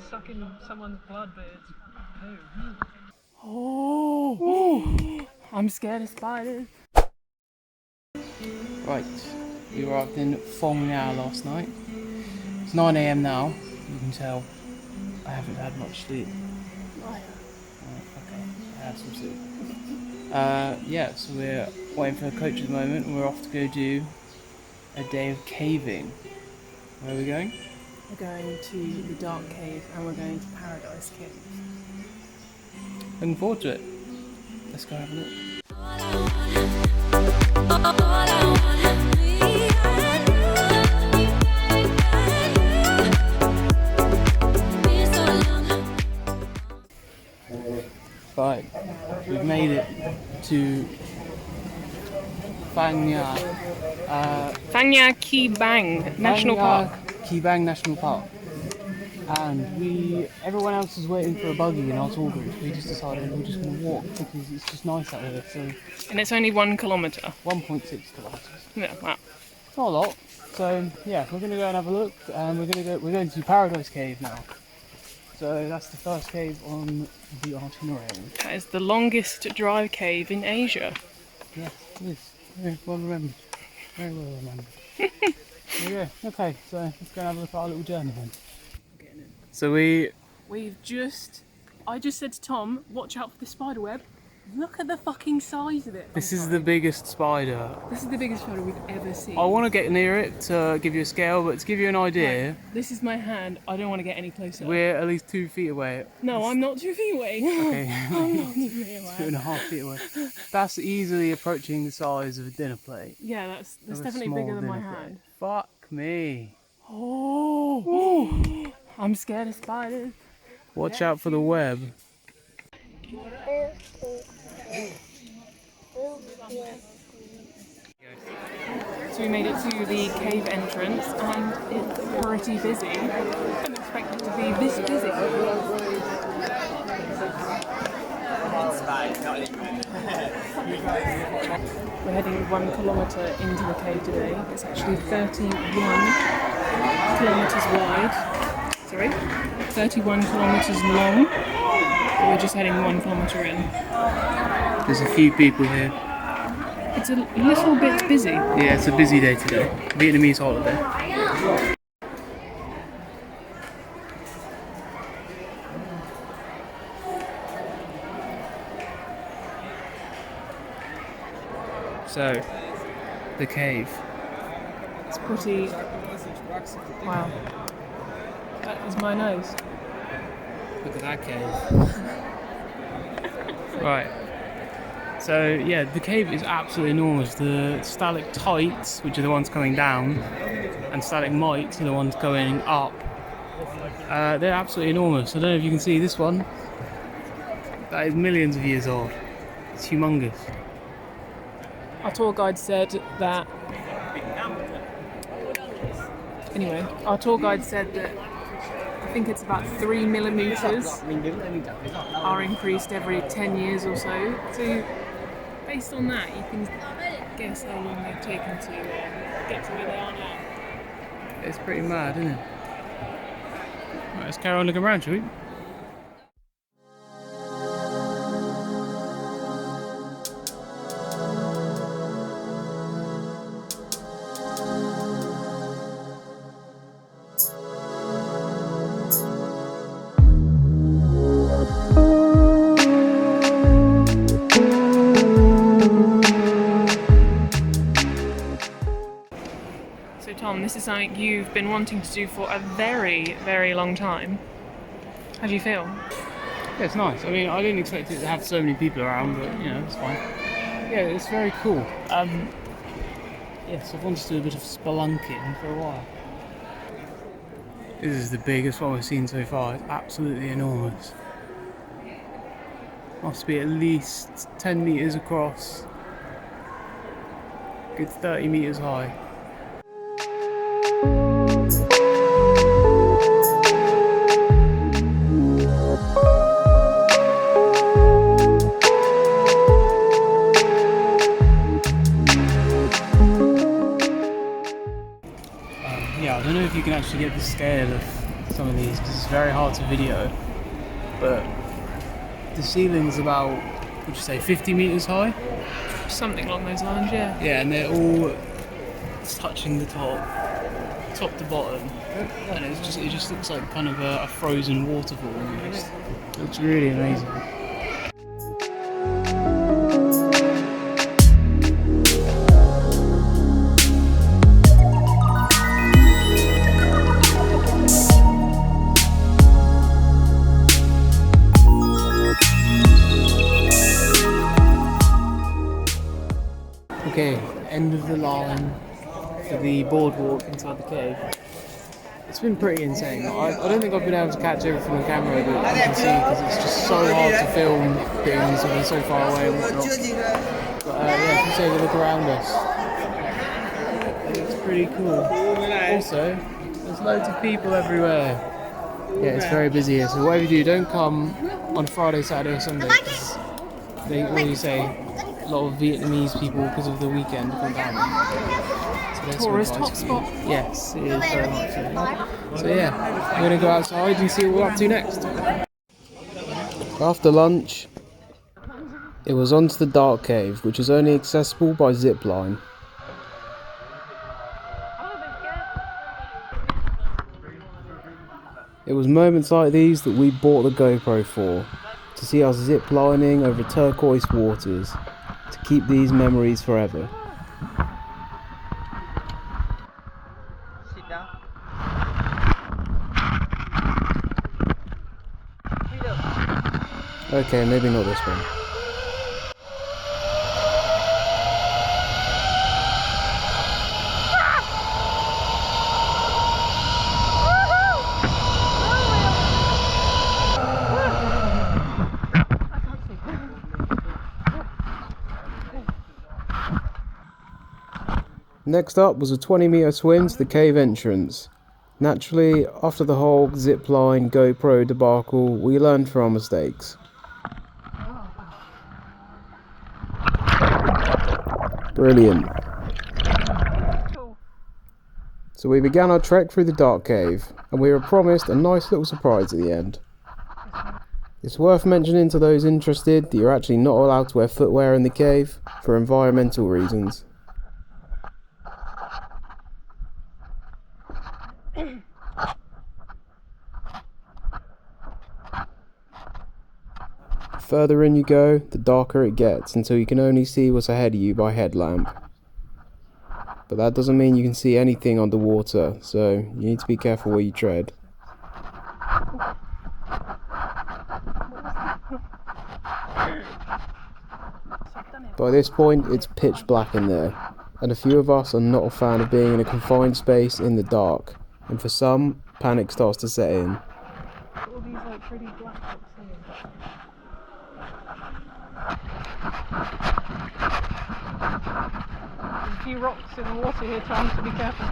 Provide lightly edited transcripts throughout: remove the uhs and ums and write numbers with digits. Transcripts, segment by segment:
Sucking someone's blood, but it's poo. Oh, I'm scared of spiders. Right, we arrived in PHONG last night. It's 9 AM now. You can tell I haven't had much sleep. Okay, I had some sleep. Yeah, so we're waiting for a coach at the moment and we're off to go do a day of caving. Where are we going? We're going to the Dark Cave and we're going to Paradise Cave. Looking forward to it. Let's go have a look. Right, we've made it to Phang Kayaking National Park. Kayaking National Park. And everyone else is waiting for a buggy in our tour group. We just decided we're just going to walk because it's just nice out here. So And it's only 1 kilometre. 1.6 kilometres. Yeah, wow. It's not a lot. So yeah, we're going to go and have a look. And we're going to Paradise Cave now. So that's the first cave on the itinerary. That is the longest drive cave in Asia. Yes, it is. Very well remembered. Very well remembered. There we go. Okay, so let's go and have a look at our little journey then. So I just said to Tom, watch out for the spider web. Look at the fucking size of it. This is the biggest spider. This is the biggest spider we've ever seen. I want to get near it to give you a scale, but to give you an idea... Right, this is my hand. I don't want to get any closer. We're at least 2 feet away. No, I'm not 2 feet away. Okay. I'm not 2 feet away. 2.5 feet away. That's easily approaching the size of a dinner plate. Yeah, that's definitely bigger than my hand. Fuck me. Oh, I'm scared of spiders. Watch out for the web. So we made it to the cave entrance and it's pretty busy. I didn't expect it to be this busy. We're heading 1 kilometre into the cave today. It's actually 31 kilometres wide. Sorry, 31 kilometres long. We're just heading 1 kilometre in. There's a few people here. It's a little bit busy. Yeah, it's a busy day today. Vietnamese holiday. So, the cave. It's pretty... Wow. That is my nose. Look at that cave. Right. So yeah, the cave is absolutely enormous. The stalactites, which are the ones coming down, and stalagmites are the ones going up. They're absolutely enormous. I don't know if you can see this one. That is millions of years old. It's humongous. Our tour guide said that... Anyway, our tour guide said that I think it's about 3 millimetres are increased every 10 years or so. So based on that, you can guess how long they've taken to get to where they are now. It's pretty mad, isn't it? Right, let's carry on looking around, shall we? So Tom, this is something you've been wanting to do for a very, very long time. How do you feel? Yeah, it's nice. I mean, I didn't expect it to have so many people around, but you know, it's fine. Yeah, it's very cool. Yes, I've wanted to do a bit of spelunking for a while. This is the biggest one we've seen so far. It's absolutely enormous. Must be at least 10 metres across. Good 30 metres high. Yeah, I don't know if you can actually get the scale of some of these because it's very hard to video. But the ceiling's about, would you say, 50 meters high? Something along those lines, yeah. Yeah, and they're all touching the top to bottom, and it just looks like kind of a frozen waterfall almost. It looks really amazing. Okay, end of the line for the boardwalk inside the cave. It's been pretty insane. I don't think I've been able to catch everything on camera that you can see because it's just so hard to film things when they're so far away and whatnot. But yeah, if you take a look around us, it's pretty cool. Also, there's loads of people everywhere. Yeah, it's very busy here, so whatever you do, don't come on Friday, Saturday or Sunday. They always say a lot of Vietnamese people because of the weekend come down. So Tourist hotspot. Yes, it is very much so. So yeah, I'm going to go outside and see what we're up to next. After lunch, it was onto the dark cave, which is only accessible by zipline. It was moments like these that we bought the GoPro for, to see us ziplining over turquoise waters, to keep these memories forever. Okay, maybe not this one. Next up was a 20-meter swim to the cave entrance. Naturally, after the whole zipline GoPro debacle, we learned from our mistakes. Brilliant. So we began our trek through the dark cave, and we were promised a nice little surprise at the end. It's worth mentioning to those interested that you're actually not allowed to wear footwear in the cave for environmental reasons. The further in you go, the darker it gets until you can only see what's ahead of you by headlamp. But that doesn't mean you can see anything underwater, so you need to be careful where you tread. By this point, it's pitch black in there, and a few of us are not a fan of being in a confined space in the dark, and for some, panic starts to set in. All these like pretty black rocks here. There's a few rocks in the water here, Tom, so be careful.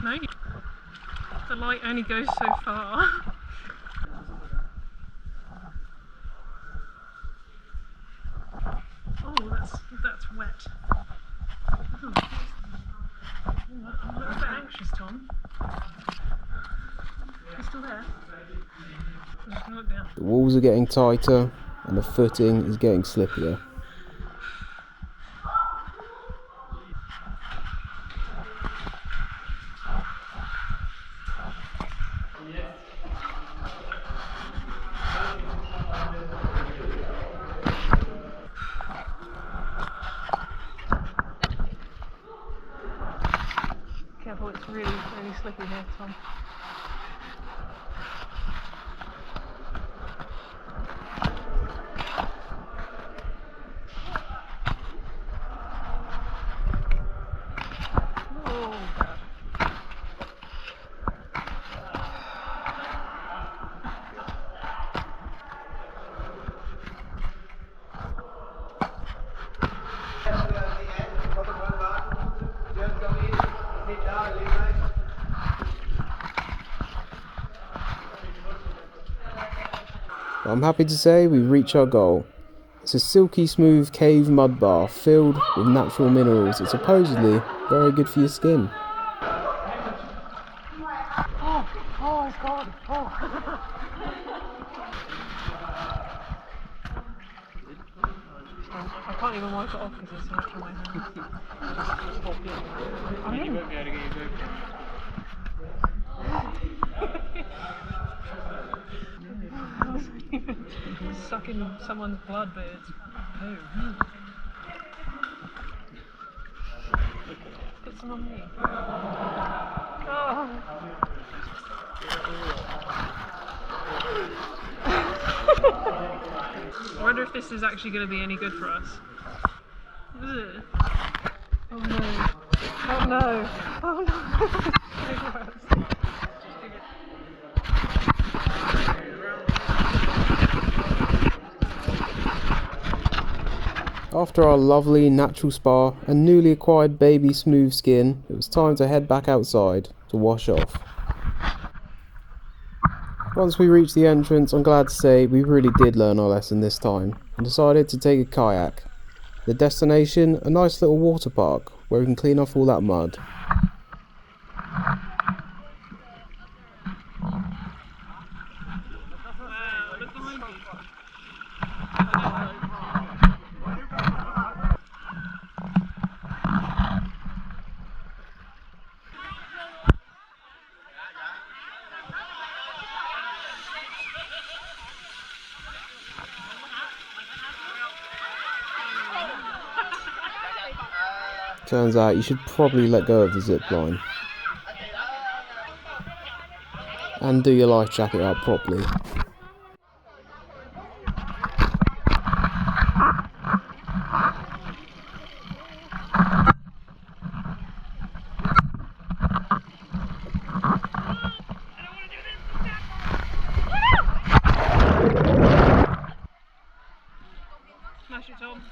No, the light only goes so far. Oh, that's wet. Oh, I'm a little bit anxious, Tom. You still there? I'm just gonna look down. The walls are getting tighter, and the footing is getting slippier. Careful, it's really, really slippy here, Tom. But I'm happy to say we reached our goal. It's a silky smooth cave mud bath filled with natural minerals. It's supposedly very good for your skin. Oh, it's gone. Oh. I can't even wipe it off because there's so much on my hands. You won't be able to get your GoPro. Sucking someone's blood, but it's poo. Put some on me. Oh. I wonder if this is actually going to be any good for us. Is it? Oh no. Oh no. Oh no. After our lovely natural spa and newly acquired baby smooth skin, it was time to head back outside to wash off. Once we reached the entrance, I'm glad to say we really did learn our lesson this time and decided to take a kayak. The destination, a nice little water park where we can clean off all that mud. Turns out you should probably let go of the zip line. And do your life jacket up properly. Smash it, Tom.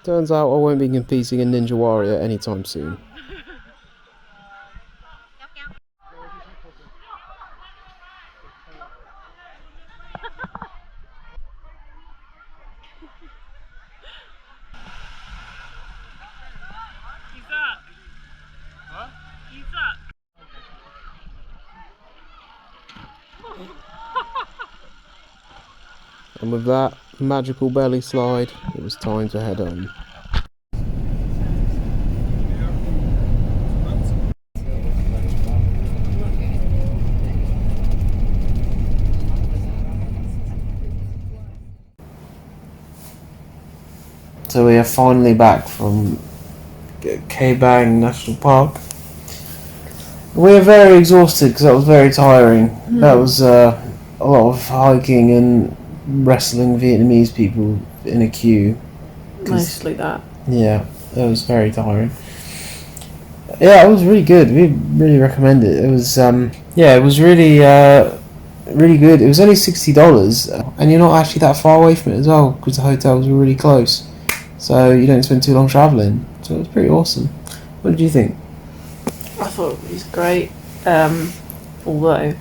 Turns out I won't be competing in Ninja Warrior anytime soon. And with that magical belly slide, it was time to head home. So we are finally back from Kayaking National Park. We are very exhausted because that was very tiring. That was a lot of hiking and wrestling Vietnamese people in a queue. Mostly that. Yeah, it was very tiring. Yeah, it was really good. We really recommend it. It was it was really really good. It was only $60, and you're not actually that far away from it as well because the hotels were really close. So you don't spend too long travelling. So it was pretty awesome. What did you think? I thought it was great. Although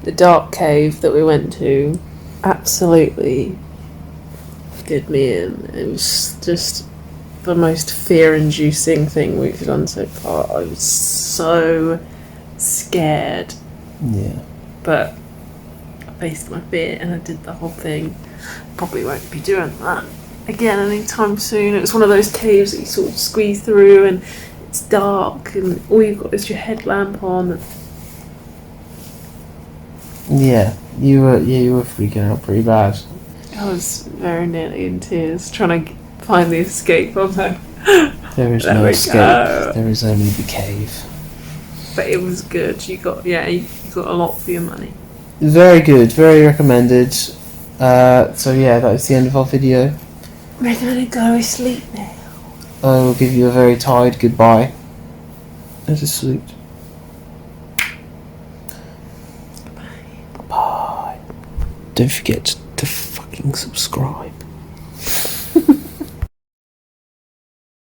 the dark cave that we went to absolutely did me in. It was just the most fear-inducing thing we've done so far. I was so scared. Yeah. But I faced my fear and I did the whole thing. Probably won't be doing that again anytime soon. It was one of those caves that you sort of squeeze through and it's dark and all you've got is your headlamp on. Yeah, you were freaking out pretty bad. I was very nearly in tears trying to find the escape. I'm like, there is no escape. There is only the cave. But it was good. You got a lot for your money. Very good. Very recommended. So yeah, that is the end of our video. We're gonna go to sleep now. I will give you a very tired goodbye. Let us sleep. Bye. Don't forget to fucking subscribe.